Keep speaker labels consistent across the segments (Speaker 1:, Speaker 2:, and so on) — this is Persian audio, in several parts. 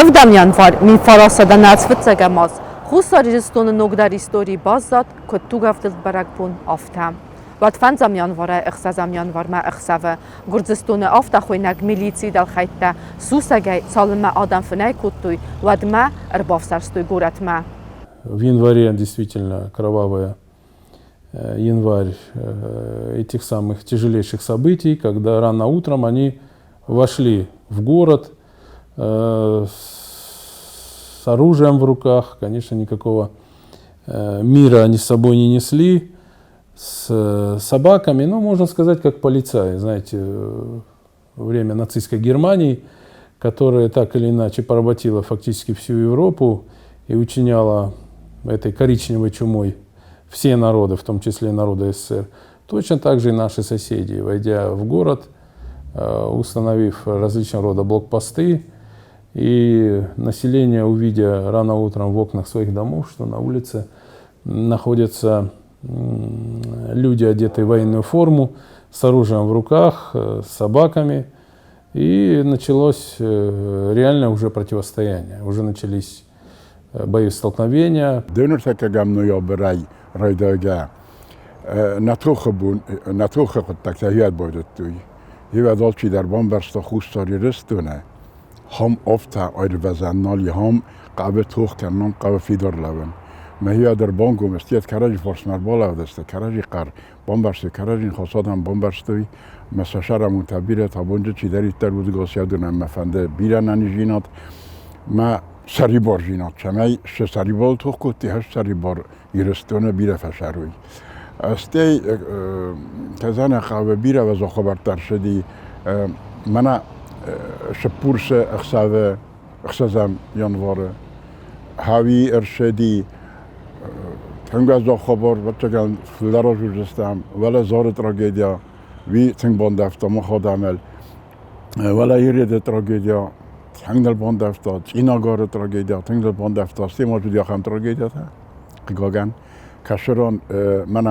Speaker 1: Övdem yanvar min farasada nazfıtsa gemaz. Xusaristonu nogdar istori bazat kod tugavdil barakbun aftam. Wat fanzam yanvara ixsazam yanvar ma ixsave. Gurdzistonu afta khoinag milici dal khayta susagay salma adam fnay kutuy wadma erbavsarstuy guratma.
Speaker 2: В январе действительно кровавая январь этих самых тяжелейших событий, когда рано утром они вошли в город с оружием в руках, конечно, никакого мира они с собой не несли, с собаками, ну, можно сказать, как полицаи, знаете, время нацистской Германии, которая так или иначе поработила фактически всю Европу и учиняла этой коричневой чумой все народы, в том числе и народы СССР. Точно так же и наши соседи, войдя в город, установив различного рода блокпосты, и население, увидя рано утром в окнах своих домов, что на улице находятся люди, одетые в военную форму, с оружием в руках, с собаками, и началось реальное уже противостояние, уже начались бои столкновения.
Speaker 3: هم افتا ایر وزنالی هم قابل توخ کنن قابل فیدار لون. مهیا در بانکو مستیت کراجی فرسمر بالا دسته کراجی قر بامبرسته کراجی خاصات هم بامبرستوی مساشر متبیره تا بونجا چی داری تر بود گاسیا دونم مفنده بیرن انیجینات ما سری بار جینات چمی ش سری بال توخ کتی هش سری بار یرستونه بیره فشروی. استی کزان قابل بیره و زخبرتر شدی منا شپورس اخسازم یانواره هاوی ارشدی تنگ از خبر بچگان فلرا جوجستم ولی زار تراژدیا وی تنگ باندفتا ما خودمل ولی یه تراژدیا تنگ دل باندفتا ایناگار تراژدیا تنگ دل باندفتا سی موجودی هم تراژدیا تا قیقاگن کشران من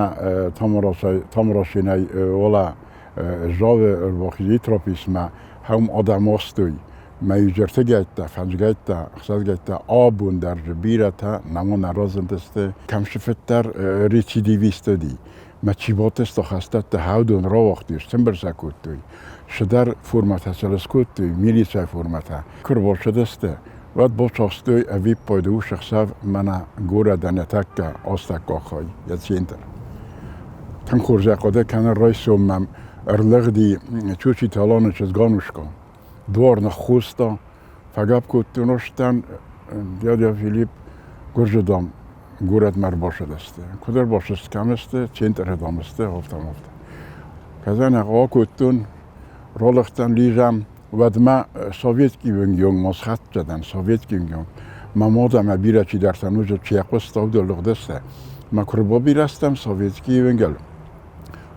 Speaker 3: تامراشی نی ولی جاو الواقعی تراپیسم هم آدم هستوی میجرته گیت فنج گیت خساد گیت آبون در بیرت نمون نرازند است کم شفتر ریچیدیویست دی مچیبات است خستت هودون را وقتیش تمبر سکوتوی شدر فرمت هسلسکوتوی میلیسای فرمت کربال شده است وقت با چاستوی اوی پایدو شخصا من گوره دنیتک آستک آخای یادینتر تن خورجه قده کنه رایسوم مم ارلغ دی چوچی تالانش از گانوشکا دوار نخوستا فقط کتونشتن دیادیا فیلیپ گرجدام گورت مر باشد است کدر باشست کم است چینتر هدام است هفتم کزن اقا کتون رولختن لیجم ودما سوویت کی ونگیون مسخط جدن سوویت کی ونگیون مامادم بیره چی در تنوج چیقوستا و دلغ دسته مکربا بیرستم سوویت کی ونگل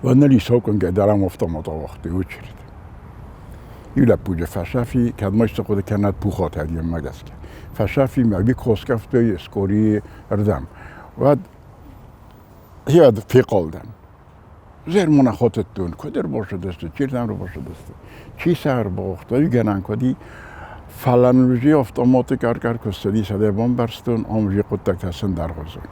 Speaker 3: و نلی سوکن که درم افتام وقتی اوچرید. یولا پوجه فشافی که ماشت خود کنات پوخات هدیم مگس که فشافی مبی کوسکفتوی اسکوری اردم و هیاد فیقالدن. زیر منخوتتون کدر باشد است چیردن رو باشد است چی سر باخت و یگنن کدی فلانوژی اتوماتیک کار کستدی سده بامبرستون آموزی قطعه تسن در غزون.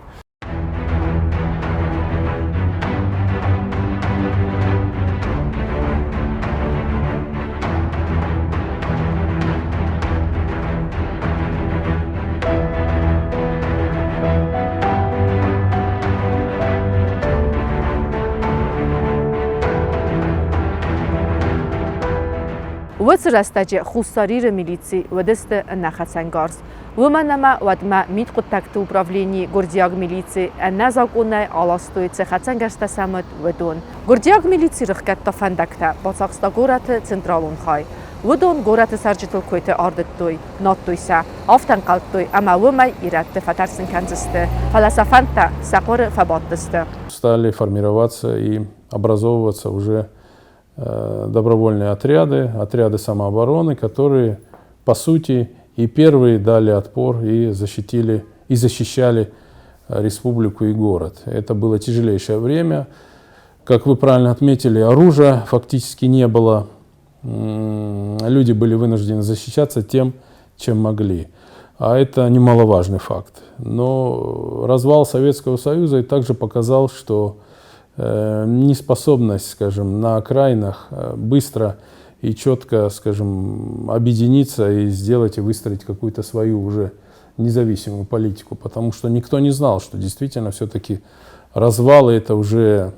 Speaker 1: وترستجي خسارير ميليتسي ودست النخسنگارس ومنما ودما ميت قطكتو управлении гордиаг милиции незаконной аластуй цехаценгерста самот ودون гордиаг милиции рхкатта фандакта бацакста гораты централун хай ودون гораты саржитл койте ардыттуй наттуйса афтан калттуй ама вымай иратты фатарсын канзысты фаласафанта сакоры фабаттысты
Speaker 2: стали формироваться и образовываться уже добровольные отряды самообороны, которые, по сути, и первые дали отпор и защищали республику и город. Это было тяжелейшее время. Как вы правильно отметили, оружия фактически не было. Люди были вынуждены защищаться чем могли. А это немаловажный факт. Но развал Советского Союза и также показал, что неспособность, скажем, на окраинах быстро и четко, скажем, объединиться и сделать и выстроить какую-то свою уже независимую политику, потому что никто не знал, что действительно все-таки развалы это уже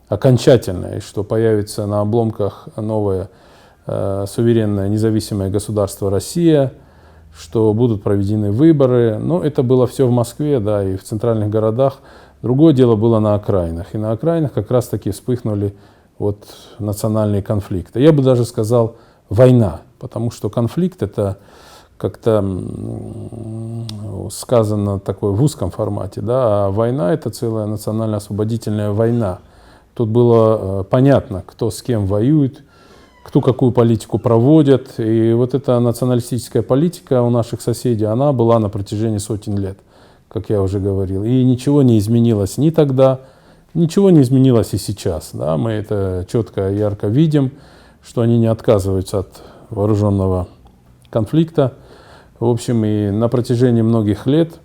Speaker 2: окончательно, и что появится на обломках новое суверенное независимое государство Россия, что будут проведены выборы. Но это было все в Москве, да, и в центральных городах. Другое дело было на окраинах. И на окраинах как раз-таки вспыхнули вот национальные конфликты. Я бы даже сказал война, потому что конфликт это как-то сказано такое в узком формате, да, а война это целая национально-освободительная война. Тут было понятно, кто с кем воюет, кто какую политику проводит. И вот эта националистическая политика у наших соседей, она была на протяжении сотен лет, как я уже говорил. И ничего не изменилось ни тогда, ничего не изменилось и сейчас. Да? Мы это четко и ярко видим, что они не отказываются от вооруженного конфликта. В общем, и на протяжении многих лет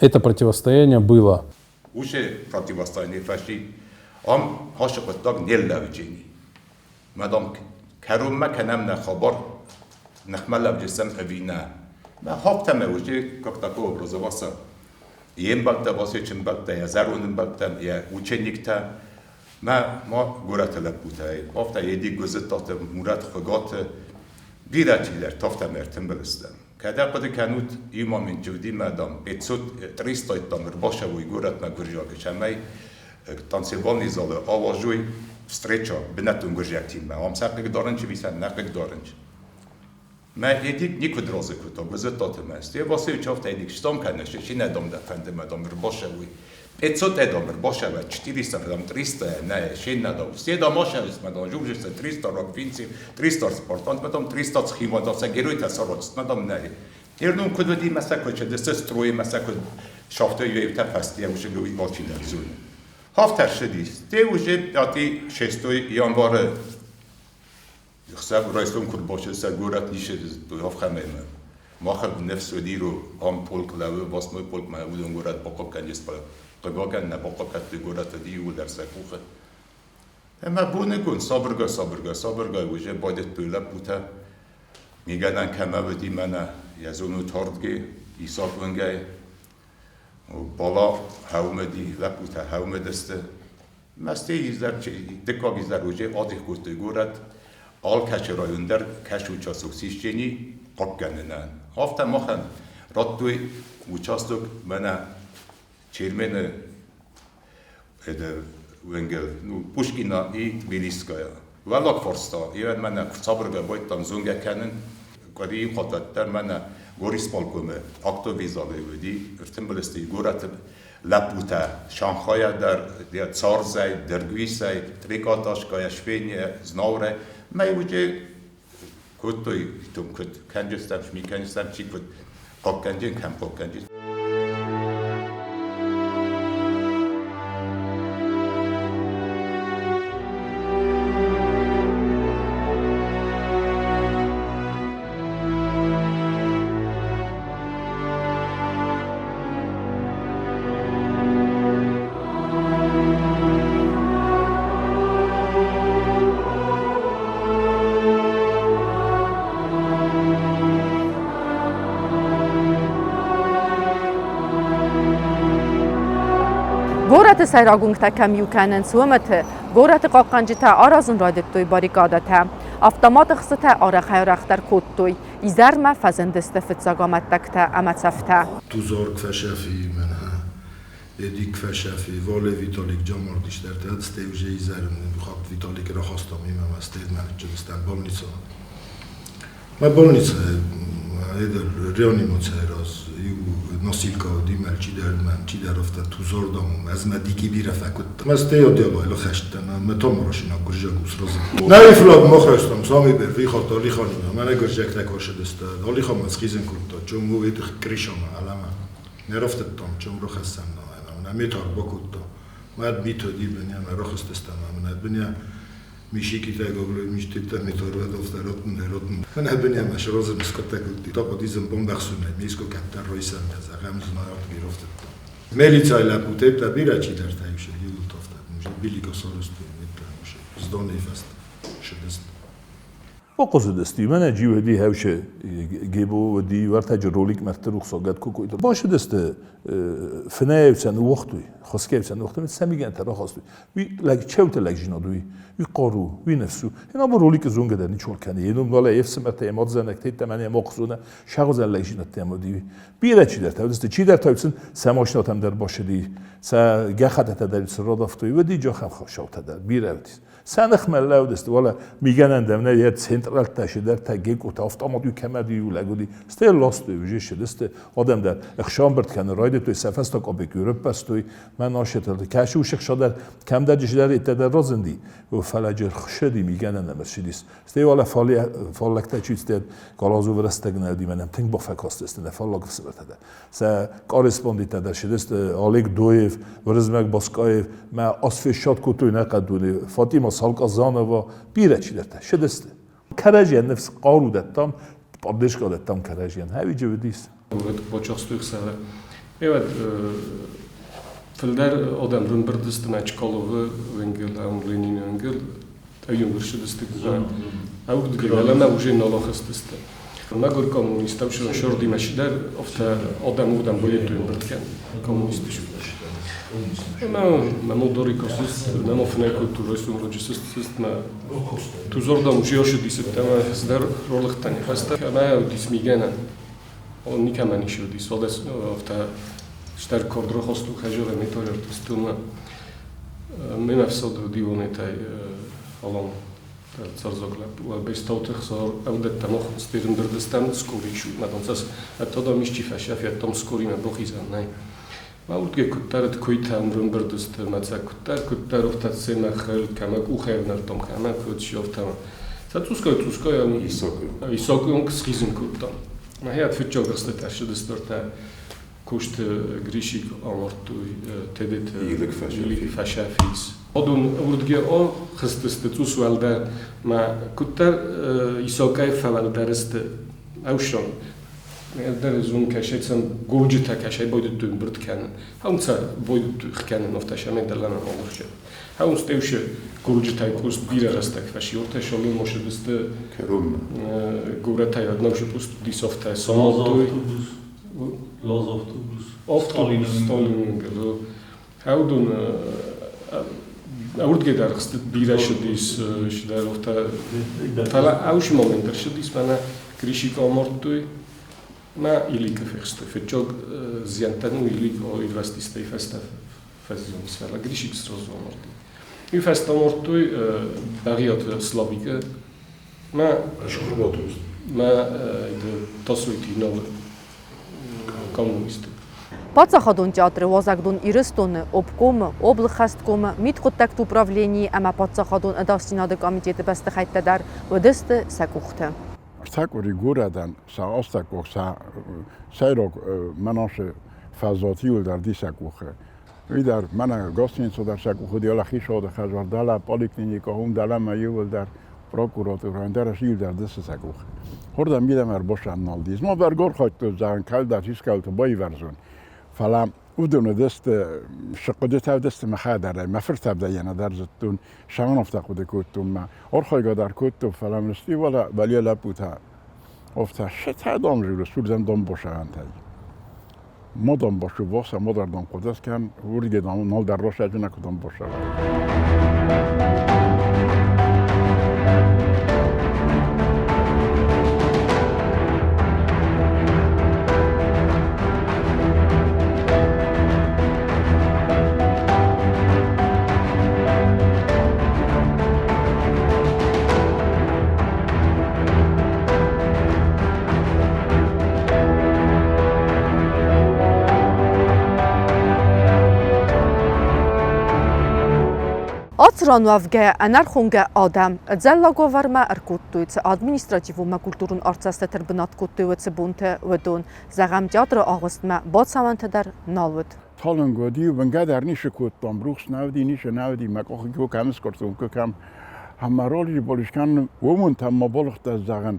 Speaker 2: это противостояние было.
Speaker 4: مدام کروم مکنم نخبر نخمل بجسم ابینا ما هفتم وجه کاکتاکو ابراز واسه یم بلده واسه چن بلده یا زرونم بلده یا وچنیکتا ما گورت لبوده هفته یدی گزت تات مورد خگات بیراتیلر تفتم ارتم بلستم کدا قد کنود ایما من جودی مدام بیتسود 300 تامر باشه وی گورت ما گرجاک شمی تانسیبانی زاله آواجوی встреча бинатун гуржактим ам сакыг доранч висан накыг доранч ма едик никуд розыку то гузетот маст я васе учофта едик штом конечно шине дом да фанде мадам рбошевый 500 эдом рбошева 400 там 300 на шине дом все домоша с мадам жужится 300 рок винци 300 спортон потом 300 схема то сагирует асорот мадам на ернун кудвди масакоче десте строи масакод шафта юевта пасти я уже говорю волчина зуна هفتر شدیست. تی وجه آتی شستوی یانوار خساب رئیسون کل باشه سرگورت نیشه دوی هفت خمه من. ما خب نفس ودی رو هم پول کلاوه باس ما پول معودون گورت باقب کنجست پا قباقن نباقب کت گورت دی و در سکوخه. اما بو نکن صبرگا وجه باید توله بوده میگن کمه ودی منه یزونو تاردگی ایساق ونگه بالا هاومدی لپوتا هاومدسته مستی ایزر دکا ایزر وجه آدی کوتی گورد آل کچرای اندر کشو چاسوکسیش جنی قب گننن هفته مخن راد دوی وچاستوک منه چیرمن ونگل پوشکینا ای بیلیسکایا ولاک فرستا ایوان منه صبرگا باید تام زونگه کنن کاری خاطر در منه گوریس بالکومه اکتو ویزاله ودی ارتم بلستی گورت لپوتا شانخای در царзай درگویسای تریکاتاشکای شپینی زنوره میوجه کتوی توم کت کنجستم شمی کنجستم چی کت قاب کنجین کم قاب کنجین
Speaker 1: گورت سیراگونگ تا کمیو کنن سومت گورت قاقنجی تا آرازون رادت توی باریکاده تا افتامات خصت آره خیارختر کود توی ایزر ما فزندست فتزاگامت تکتا امت سفته
Speaker 5: توزار کفشافی منها ادی کفشافی واله ویتالیک جاماردیش در تهت استیوژه ایزر میخواد ویتالیک را خواستم ایمم استید من جنستن بالنیسا ما بالنیسا ریانیموت راز ناسیلکا دیمل چی در من چی در افته توزار دامم از مدیکی بیره فکت مسته یا دیالا ایلا خشتن متام راشینا گرجا گوس رازم نه ایفلاب مخرستم سامی بر وی خاطر لی خانیم من گرجک تکاشه دسته حالی خواهم از خیزن کرده چون مو وید کریشم علمه نرفتم چون رو خستم نه میتار با کده مد میتودی بنیا من رو خستستم من بنیا Мишики тайгоглы миштита меторвед офтаротн неротн. Хана беням ашрозен скотакути. Топо дизен бомбахсуне миско каптар ройсан за гамзнаат гирoftet. Мелицай лапутеп та бирачи дар тайше юлтофта. Мже биликосоросту метамше. Здоне фаст. Шедест.
Speaker 6: باقصد من اجیو دی هوش گیبو و دی ورت جرولیک مرتروخ ساگت کوکوی تو باشه دست فنای وسن وقتی خسکه وسن وقتی سمیگن ترا خواستوی وی لگ چوت لگ جنادوی وی قارو وی نفسو اینا با رولیک زونگ دارنی چول کنی اینو بالا افس مرت اماد زنک تیت تمنی مقصونه شغل زن لگ جنات تمادی بیره چی در تاوست چی در تاوسن سماشنات هم در باشه دی س گخت تدار سر دافتوی و دی جا خم خشاو تدار بیره ودیس سنخ ملأ ودست ولی میگن اندامنه یه سنترال تاشه در تاگه کوت автоматیو کمدیو لگودی استیل لاستوی وجهش دست آدم در اخشام برد کنه راید توی سفست تا کابک یورپ بست توی من ناشتل کاش وشک شدر کم در جشدار اتدار رازندی و فلجر خشدی میگن اندام شدیس استیل ولی فالک تاچی است کالازو ورست گنادی منم تنگ با فکاست است نه فالک فسرت ده س کارسپوندی تدار شدست آلیک دویف ورزمک باسکایف ما آسفشات کوتوی نقدونی فاطمه سالک ازانوا بیره چی درته شدست کراجیان نفس قارو دتام پادشگاه دتام کراجیان هایی جودیس
Speaker 7: با چاستوی سر evet فلدر آدم رون بردست نچکالوه ونگل هم لینین ونگل ایون برشدستی گذار او دیگه ولی نوجه نالاخست نگور کمونیست اوشون شردی مشیدر افت آدم باید توی برد کن کمونیستی شد من دوری کاسیست نمافنه کلتورایستون روجیست من تو زردم جیاش دیست تمام هزار رولختنی هست من دیس میگن اون نیکمانی شد دیس ولی افت شتر کردرو خواستو خجوره میتوانم تستون من افساد دیوانه تای الان زرزاگلب و بیستوت خسار اودت تماخ استیرن دردستم سکوری شد ندانست اتدا میشی فشافی اتام سکوری مبروخیزن نه ما اودگه کترت کویت هم رون بردست مدرسه کتر افتاد سه خیل کمک او خیل نردم کمک کدشی افتام ساتوسکای هم ایساکوی اون کسخیزن کردم ما هیات فیتچا گرسته ترشد استرت کشت گریشیک آمرتوی تدت ایلیک فشافیز آدون اودگه خستست تو سوال در ما کتر ایساکای فعال درست اوشان در زون کشید سم گوجه تا کشید باید دوم برد کنن همونسا باید خکنن افتاشه من دلنا آمرشه همونس دیوشه گوجه تای پوست بیره رستک فشیورته شالی موشه دست
Speaker 4: کروم
Speaker 7: گوره تای ادنوشه پوست دیسافته سامالتوی
Speaker 8: لاز آفتوبوس
Speaker 7: ستالین هاودون اردگه در خست بیره شدیس شده رفته فعلا اوش مومنتر شدیس منه گریشی که آمرتوی ما ایلیک فیخسته فیچوگ زیانتنو ایلیک او ایدواستیسته فسته فزیون سفرلا گریشی بسرازو آمردی این فسته آمردوی بغیات سلاویکه ما تاسویتی نو کامونیسته
Speaker 1: Պատսախադուն театры Вазагдун Ирыстоны обкомы, облхасткомы, митхоттакт управлении, ама Պատսախադուն Ադավстինады комитеты бәсті хайттадар өдісті сәкуқты.
Speaker 3: ارتاكوري جوردن سا أستاكو سا سيروك مناش فازاتيول در دي ساكوخه ويدر منا غاستين سو در ساكوخه ديالا خيشو در خجار دالا پوليكلينيكا هم دالا مايول در پروكوراتور در شيل در دست ساكوخه هردم میدم باشن نالدیز ما برگار خواهد زن کل در چیز کل تو بایی ورزون فلا اودون دست شقده تا دست مخادره مفرت تبدا یعنی در زتون شمان افتاقوده کتون ما ارخای در کتو فلا مستی ولی لپوتا افتا شت هدام جلو سول زن دام باشه انتای ما دام باشه واسه ما در دام قدس کن ورگه دام نال در راش اجنه کدام باشه
Speaker 1: Ացրանուավգե անարխունգե ադամ ձելլագովարմա արկուտույց ադմինիստրատիվումա կուլտուրուն արծաստետր բնատկուտույցը բունթը վդուն զաղամ տյատրը աղստմա բոցավանթդար նալվդ
Speaker 3: Talon godi u ben gadar nische kut tam bruchs naudi nische naudi ma koch go kames kortum ko kam همرالی بالشکن ومن تام بالخت از زغن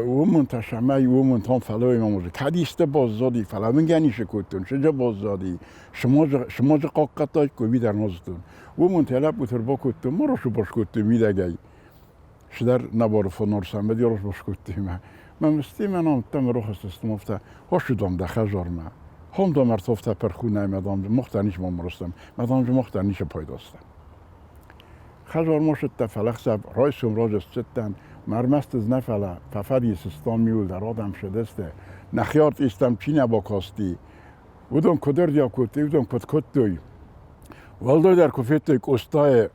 Speaker 3: ومن تشمعی ومن تام فلای ماموزه کدیسته بازدادی فلا من گنیش کتون شجا بازدادی شما جا قاقتای کوی در نازتون ومن تلاب بتر با کتون ما روشو باش کتون میدگی شدر نبار فنورسم بدی روش باش کتون من مستی منام تم روح استم افته هاشو دام دخجار ما هم دام ارتفته پرخونه مدام مختنیش مامورستم مدام جو مختنیش پایداستم خجار ماشت تفلق سب رایسوم راجست ستن مرمست از نفله ففدی سستان میول در آدم شدسته نخیارت ایستم چی نبا کاستی بودم کدر دیا کتی بودم کت دوی والدای در کفیت یک استای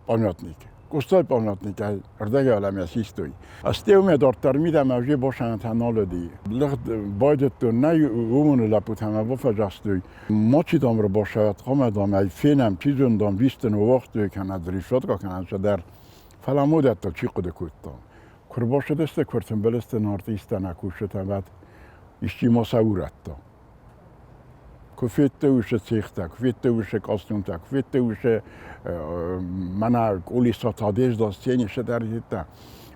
Speaker 3: پامیاتنیک استای پامیاتنیک اردگی عالمی اسیستوی استی اومد دارتر میدم موجه باشن تنال دی لخت بایدت تو نه اومون لپوت همه بفجستوی ما چی دام رو باشد خام دام ای فینم چیزون دام ویستن و وقت کنه دریشت که کنه در فلامودت تا چی قد کتام کر باشد است کرتن بلست نارتیست نکوشت بعد ایشی ما سورت تا کفیت توش سیخته کفیت توش کاستوم تا کفیت توش من اولی ساتادیش داستینی شده دیتا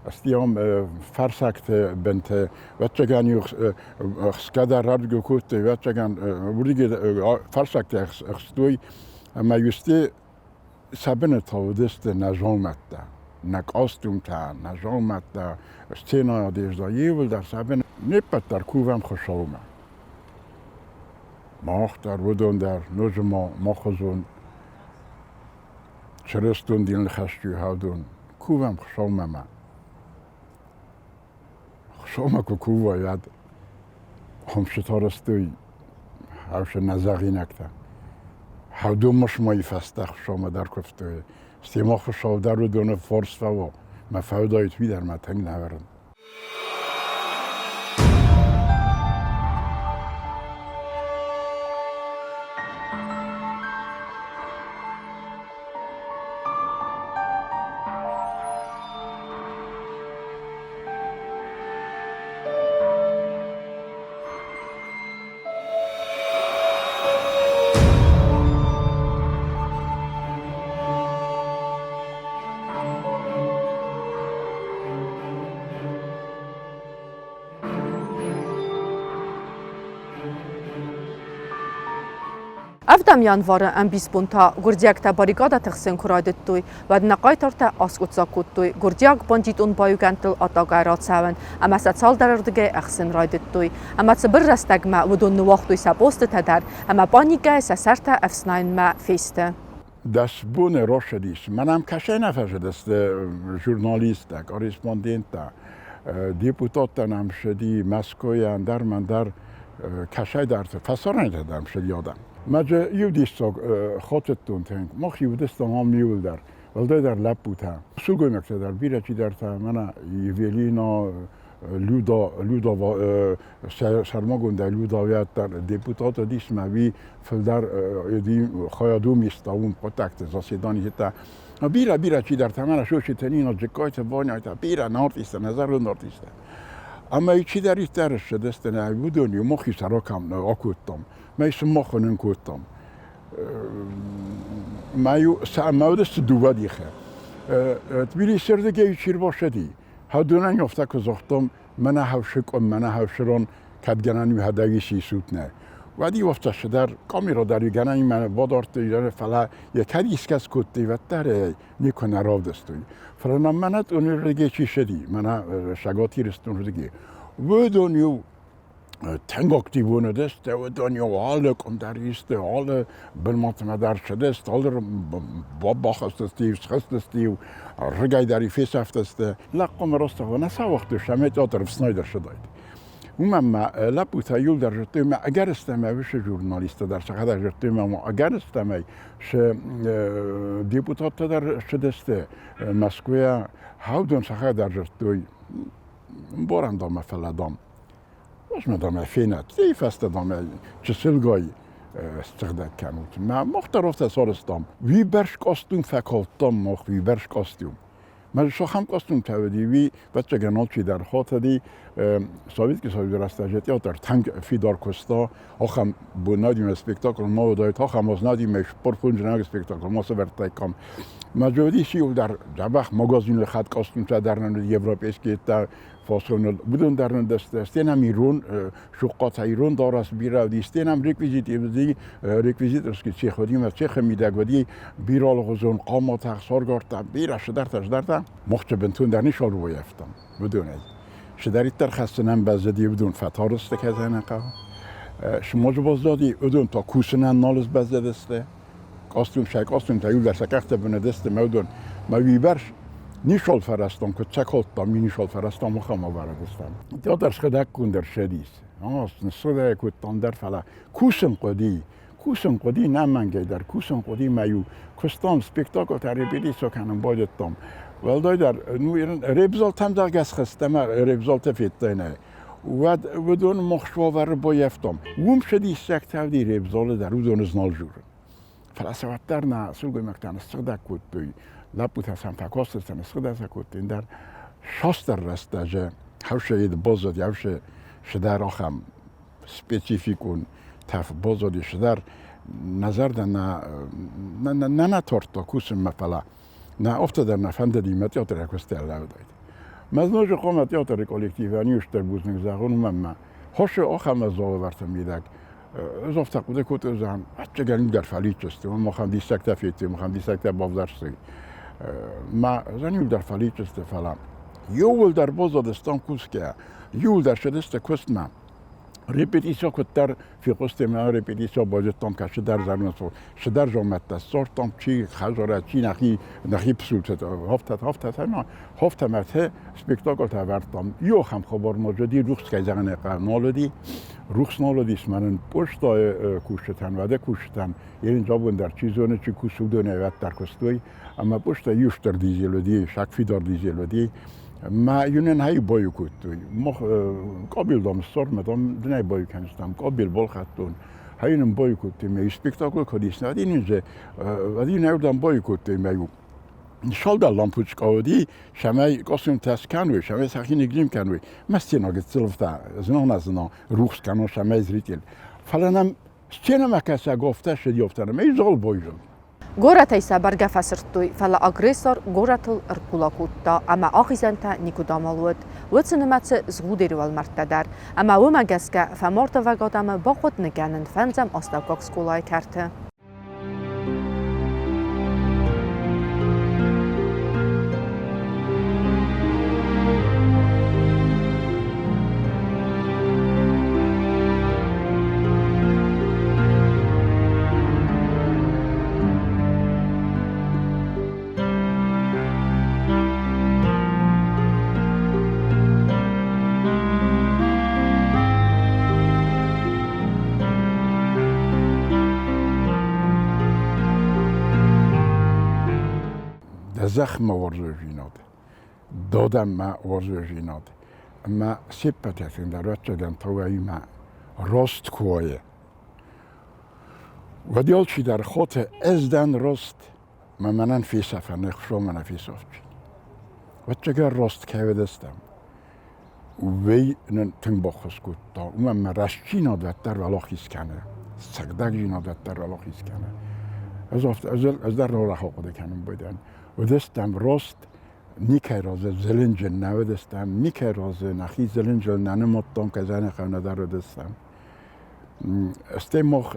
Speaker 3: استیام فرسکت بنت وچگان یو سکادر رادگو کوته وچگان بودی فرسکت اخستوی اما یستی سبنه تاودست نجامت ده نکاستوم تا نجامت ده استینا دیش دا یول در سبنه نپت در کوهم خوشاومه ماخ در بودن در نجما ماخزون چرستون دیل خشتی هادون کوهم خوشاومه من خوشاومه که کوه یاد هم شتارستوی هاوش نزاقی نکته هادون مش مایی فسته خوشاومه در کفتوی استیما خوشاو در بودن فرس و مفاودایت وی در متنگ نورن
Speaker 1: Avdam yanvarı ən bispunta Gurdiakta barikada tăxsen kuraydettuy və naqaytarta askutsakuttui Gurdiak banditun bayugantil atagayratsaven amasa saldarırdıge əxsin raydettuy amasa bir rastagma vudun vaqtuy saposte tədər ama panika sasarta əfsnaynma feste.
Speaker 3: Das bune roședis. Manam kașe nefeje deste jurnalista, correspondenta, deputata nam ședi Mascoia dar mandar kașe darte. Fasorane dam ședi odam. Maje judistok xotetun tenk. Moch judistom am miul dar. Valde dar laputa. Sugoymek dar bireci darta mana Evelina Luda Sarmagunda Ludaviat dar deputata dismavi földar khayadum istavun potakte zasedani hita. Bira ci dar tamana shoshitenino jekojte vonjajta bira nortista nazarun nortista. Ama ci dar isteres destene budoni mochi sarakam akuttam. Meis mochen kuttam. Mayu samaudest duvadiche. Tbili serdege içir başedi. هادونن یافته که زختم من هاوشک و من هاوشران کدگنانی و هدایشی سوتنه. وادی وقت شدر کامیرا داری گنانی من بادارت یاره فلا یک هدیس کس کتی و تره نیکن راو دستوی. فلان منت اون رگی چی شدی من شگاتی رستون رگی. و دنیو تنگاکتی بونه دست و دنیو حال کم دریسته حال بلمات مدار شده است حال بابا خستستی خستستی رگای داری فیس افتسته لقم راسته و نسا وقت شمیت آترف سنایدر شداید. ما لپوتا یول در جرتی ما اگر استماعی وش ژورنالیست در شخص جرتی ما اگر استماعی ش دیپوتات در شدسته مسکویا هاودون شخص در جرتی بارم دام فلادام. باش مدام فینات تی فست دام چسلگای استخدام کنوت. ما مختلف تصارستم. وی برش کاستوم فکالتام مخ وی برش کاستوم. من شو هم قصدم تودی وی بچه گنال چی در خاطری سویت که سویت رستاجت یا در تنگ فیدار کستا آخم بنادیم اسپکتاکل ما و دایت آخم از نادیم پرپونج نگ اسپکتاکل ما سویت کام مجودی شیول در جبخ مغازین خط قصدم تا در نند یوروپیسکی تا فاسون بدون در نند استینم ایران شقات ایران دارست بیرا دیستینم ریکویزیت رسکی چه خودیم از چه خمیده گودی بیرال غزون قامات اخسار گرتا بیرا شدرتا مخچ بنتون در نیشال رو یفتم بدون ای شدریت در خستنم بزدی بدون فتارسته که زنه قا شما جو بازدادی بدون تا کوسنن نالز بزدسته قاستون تا یول در سکخت بندسته مودون مویبرش نیشال فرستم که چکالت دام نیشال فرستم و خم آوردستم یا در شدک کندر شدیس نسوده کتان در فلا کوسن قدی نمنگه در کوسن قدی میو کستان سپکتاکل تریبیدی سکنم بایدتم ولدای در ریبزال تم در گس خستم ریبزال تفیده نه و بدون مخشوار بایفتم وم شدی سکتاودی ریبزال در روزون زنال جورن فلسفت در نه سلگوی مکتن سردک کت بی لپوت هستم فکاست هستم سردک کت این در شاستر رستجه هوشه ید بازد هوشه شدر آخم سپیسیفیکون تف بازدی شدر نظر در نه تورتا کوسم مثلا نه افتاده نفند دیمت یا تر اکوستر لوداید مزنوج قامت یا تر کالکتیوانی اشتر بوزنگ زاغون من هوش آخم از زاو ورتم میدک از افتاق بوده کت زن بچه گریم در فلیچ است ما خم دیسکت فیتی ما خم دیسکت بافدرسی ما زنیم در فلیچ است فلان یول در بازدستان کوس که یول در شدست کوست من ریپتیسیون کتر فی قسط من ریپتیسیون باجتام که شدر زمین سو شدر جامعت دست سورتام چی خجاره چی نخی پسولت هفت مرته سپکتاکل تاورتام یو هم خبر موجودی روخس که زنه نالودی روخس نالودی اسمن پشت کوشتن وده کوشتن یعنی جابون در چیزونه چی کوسودونه وقت در کستوی اما پشت یوشتر دیزیلودی شک فیدار دیزیلودی ما یونن های بایو کتوی قابل دام سر مدام دنای بایو کنستم قابل بال خطون هاینم بایو کتوی می اسپکتاکل کدیس ندی اینجا ودی نردم بایو کتوی میو شال در لامپوچ کودی شمای قاسم تسکنوی شمای سخی نگیم کنوی مستی نگه سلفتا زنان روخس کنو شمای زریتیل فلانم چنم کسی گفته شدی افتادم می زال بایو
Speaker 1: Горатайса баргафасыртуй фала агрессор горатыл ыркулакутта, ама ахизанта никудамалуд. Вцинемаце згудервал мартадар, ама умагаска фаморта вагадама бахот неганен фанзам оставкак скулай карте.
Speaker 3: زخم ورزشینات دادم ما ورزشینات ما سپت هستیم در وقت جدن توایی ما راست کوایه و دیال چی در خاطر ازدن راست ما منن فی صفحه نخشو منن فی صفحه و چگر راست که دستم وی تن باخس کود تا من رشچینات وقتر ولا خیز کنه سگدک جینات وقتر ولا خیز کنه از در را رخا قده کنم بایدن و دستم راست نیکه رازه زلنج نو دستم نیکه رازه نخی زلنج ننماتم که زن خونه در رو دستم استماخ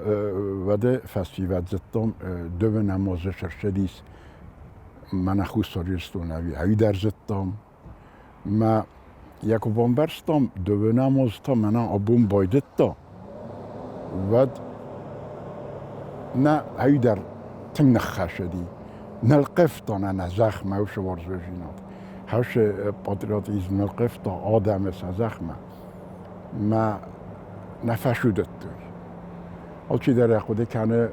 Speaker 3: وده فستیوال زدتم دو نماز شرشدیس من خوستاریستون هایی در زدتم ما یک بامبرستم دو نماز تا من آبون بایدت تا و نه هایی در تم نخشدی نلقفتان انا زخمه هوش ورزشینات هوش پاتریوتیزم نلقفتا آدم از زخمه ما نفشودت توی آلچی در اقوده کنه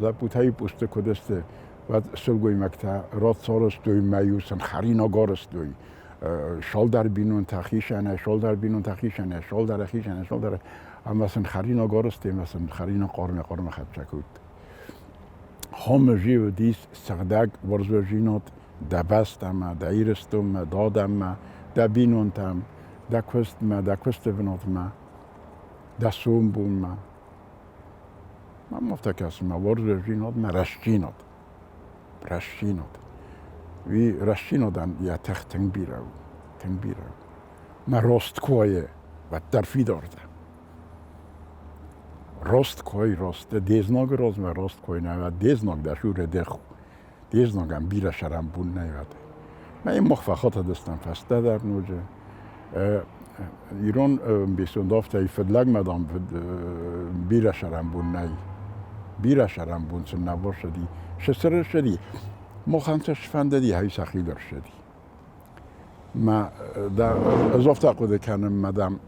Speaker 3: لپوت هایی پوسته کدسته و سلگوی مکتا راد سارست توی میوسن خرینا گارست توی شال در بینون تخیشنه شال در بینون تخیشنه شال در اخیشنه شال در اما سن خرینا گارست توی مثلا خرینا قارن خد چکود همه جیو دیس سردگ ورزشینات دا بستم دا ایرستم دادم دا بینونتم دا کست بناتم دا سوم بون من مفتکسم ورز جیناد ما رشجیناد وی رشجینادن یا تنگ بیرو ما راست کویه و درفی دارده راست کوی راست دیزناگ راست ما راست کوی نه و دیزناگ در شور دخو دیزناگم بیره شرم بون نیاده من این مخفخات دستم فسته در نوجه ایران بیسون دافته فدلگ مدام بیره شرم بون نی بیره شرم بون سن نبار شدی شسر شدی مخانسش فنده دی هایی سخی در شدی ما در اضافه قده کنم مدام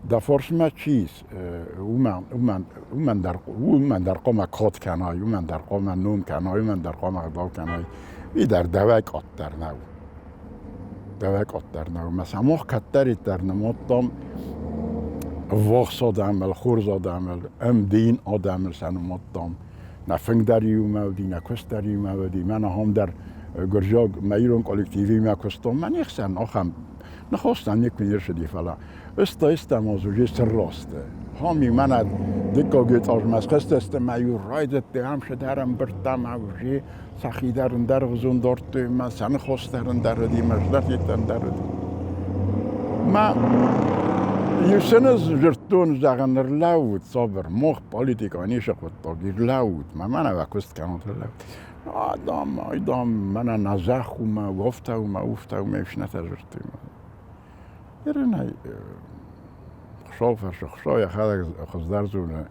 Speaker 3: در فرش ما چیز من در قوم کات کنای من در قوم نوم کنای من در قوم اقدام کنای وی در دوک آت در نو مثلا ما کتری در نمودم واقص آدم خورز آدم دین آدم سنمودم نفنگ دریومودی نکست دریومودی من هم در گرجاگ میرون کالکتیوی میکستم من یکسن آخم نخواستن یک منیر شدی فلا است موضوعی سر راسته همی من دکا گیت آج مسخست است میور رایدت دیهم شدرم برتم اوجی سخی درن در غزون دارت من سن خواست درن در دی مجدر یکتن در دی ما یوسنز جرتون زغنر لاود صابر مخ پالیتیکا نیشه خود تاگیر لاود من وکست کنات لاود آدم من نزخ و ما وفته و ما افته و میفشنت جرتیم نه خشای خالق خزدار زونه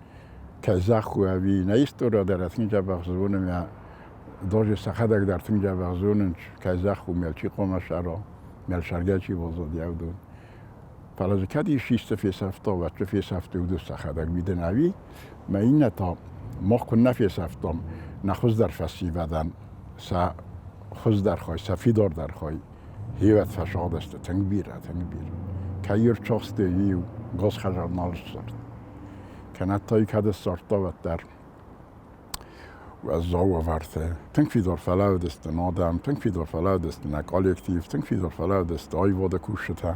Speaker 3: که زخوی نیست را در تینجا بخزونه یا داج سخدک در تینجا بخزونه که زخو ملچی قومش را مل شرگچی بازدی اودون فلاز کدی شیست فیسافتا و چه فیسافته ودو سخدک بیده نوی ما این تا مخ کن نفیسافتم نخوز در فسی بدن سا خوز در خواهی سفیدار در خواهی هیوت فشاد است تنگ بیر کایر چاست یو گاز خجر نالش سرد که نتایی کد سارتا و در و زاو ورته تنگ فیدار فلاود است نادم تنگ فیدار فلاود است نکالکتیف تنگ فیدار فلاود است آی واده کوشته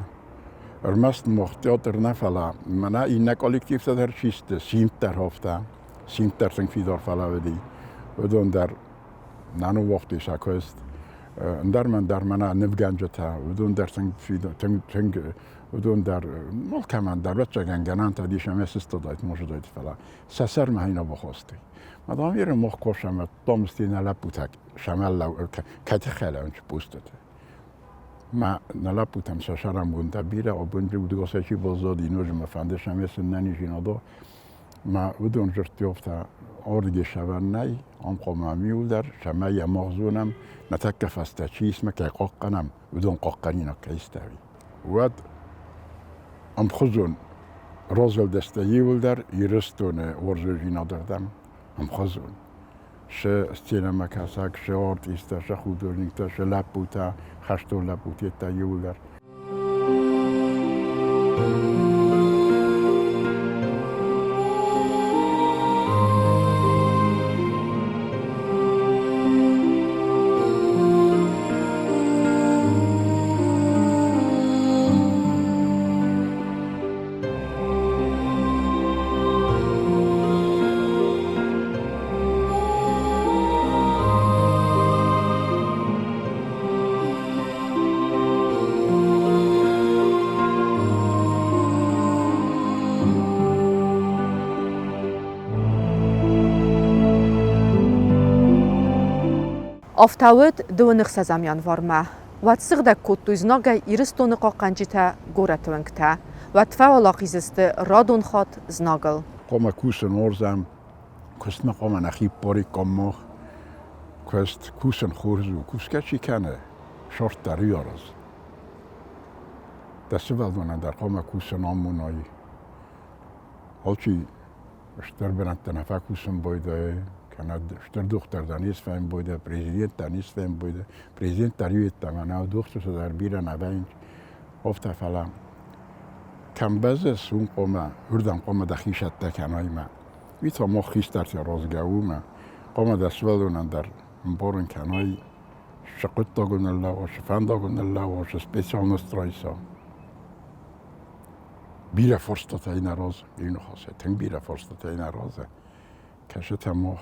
Speaker 3: ارمست مختیاتر نفلا من این نکالکتیف در چیست سیمت در هفته سیمت در تنگ فیدار فلاودی و دون در نانو وقتی شکست در من نفگنجتا ودون در تنگ ودون در ملک من در رچه گنگنان تا دیشم اسست دایت موجود دایت فلا سسر مهینا بخواستی مدام یه مخ کشم دامستی نلب بودک شمال لو کتی خیلی اونچه پوستته ما نلب بودم سشرم بونده بیره و بونده بودی گاسه چی بازدادی نوج مفنده شمیست ننیشینا دو ما ودون جرتی افتا آردگی شبن نی آم قومامی در شمای مغزونم نتک فسته چیست مکه قاقنم ودون قاقنی نکیستوی ود ام خزون رازل دستهی در ایرستون ورزشی ندادم ام خزون شه سینما کسک شه آرتیستا شه خودرونیکتا شه لپوتا خشتو لپوتی تا در
Speaker 1: Автауд дөвөнөх сазамян варма. Ватсыгда коттуйзнага иристоны қаққанчита горатвангта. Ватфа алақизисты радон хат знагыл.
Speaker 3: Кома кусен орзам, кустна кома нахи пори коммох, куст кусен хорзу, кускачи кане, шорт дариораз. Дасы валдона дар кома кусен аммунай. Алчи штарбенат нафа кусен бойдай. Kanad şter doktor danis fem boyda prezident danis fem boyda prezident tariyet tamana doktor sadar bira nabayn ofta falan kambaz sun qoma hurdan qoma dakhishat ta kanayma vita mo khistart ya rozgauma qoma dasvalun andar mborun kanay Шакутта гунелла воше, фанда гунелла воше, специально стройса. Бира форстата и нароз, اینو خاصه تنگ بیره فرصت این رازه کشت مخ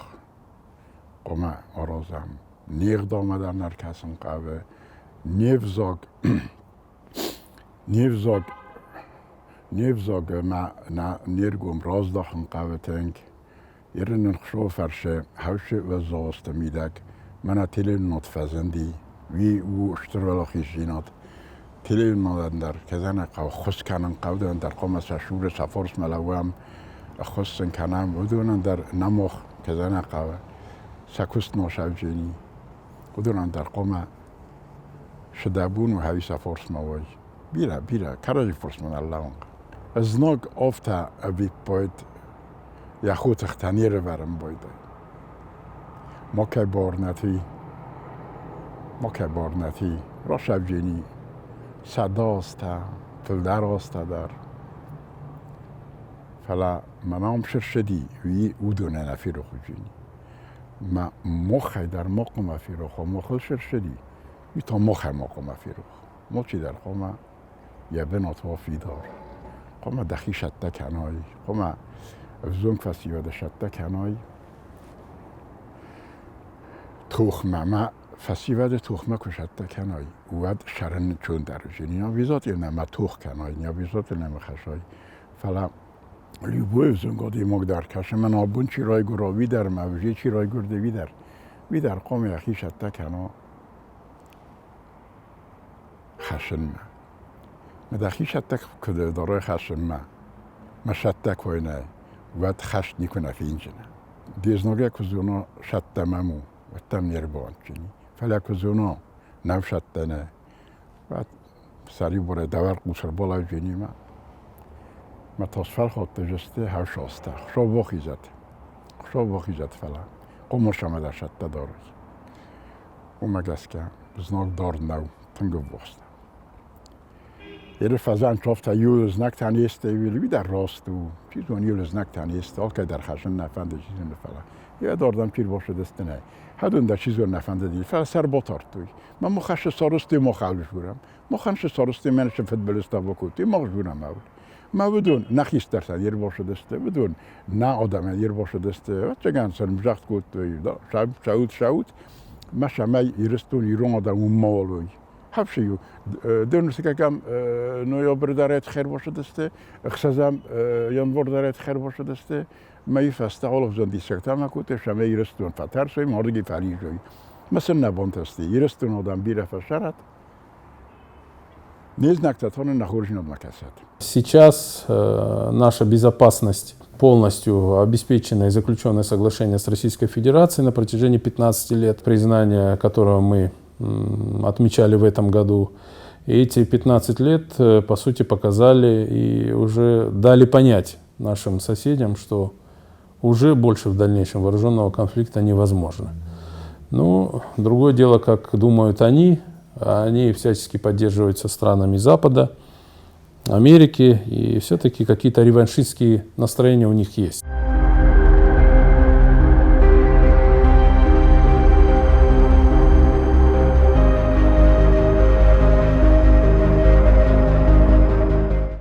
Speaker 3: قمه آرازم نیغ دامه در نرکسم قوه نیفزاگ ما نیرگم راز داخن قوه تنگ ایرن نخشو فرشه هوشه و زاست میدک من تیلین نطفزندی وی او اشتر ولا خیشینات تیلین نادندر کزن قو خس کنن قو در قوم سشور سفارس ملوام خسن کنم ودونن در نمخ کزن قو سکوست ناشوجینی ودونن در قوم شدابون و هوی سفارس موای بیره کراجی فرس من اللهم از ناگ آفتا اوی باید یا خود اختنیر ورم بایده ما که بارنتی را شوجینی صدا است فلدر است در فلا منام شرشدی وی او دونه نفی رو خوجینی ما مخی در مقام افی رو خو مخل شرشدی وی تا مخی مقام افی رو ما چی در خوما یه بنات وافی دار خوما دخی شده کنای خوما افزونگ فسیوده شده کنای توخمه ما فسیوده توخمه کشده کنای ود شرن چون در جنی یا ویزات یه نمه توخ کنای یا ویزات نمه خشای فلا لیبوی افزونگا دیماغ در کشه من آبون چی رای گرا وی در موجه چی رای گرده وی در قوم یخی شده کنا خشن ما دخی شده کده دارای خشن ما شده کوی نه ود خشت نیکنه فی اینجنه دیزناگه کزونا شده ممو و تم نیربان چینی فلا کزونا نو شده نه و سری بره دور قوسر بالا جینی ما تصفر خود تجسته هر شاسته خشا واخیزد فلا قوم شما در شده داره و مگس که بزناک دار نو تنگو بوسته یه فضا انتراف تا یولز نک تنیسته وی در راست و چیزون یولز نک تنیسته آل که در خشن نفنده چیزون فلا یه داردم پیر باشه دسته نه هدون در چیزون نفنده دی فلا سر باتار توی من مخش سارستی مخالش بورم مخش سارستی منش فوتبالیستا بکوتی مخش بورم اول ما بدون نخیست درصد یر باشه دسته بدون نه آدم یر باشه دسته چگان سرم جخت کود شاود ما شما یرستون ایران آدم مالوی هفشیو دونسته که کم نویابر دارد خیر باشه دسته خسازم یانور دارد خیر باشه دسته ما یفسته آلوف زندی سکتر نکوته شما یرستون فتر شوی ماردگی فعلی شوی مثل نبانت هستی یرستون آدم بیره فشارد
Speaker 2: Сейчас наша безопасность полностью обеспечена и заключенное соглашение с Российской Федерацией на протяжении 15 лет, признание которого мы отмечали в этом году. И эти 15 лет, по сути, показали и уже дали понять нашим соседям, что уже больше в дальнейшем вооруженного конфликта невозможно. Ну, другое дело, как думают они всячески поддерживаются странами Запада, Америки, и все-таки какие-то реваншистские настроения у них есть.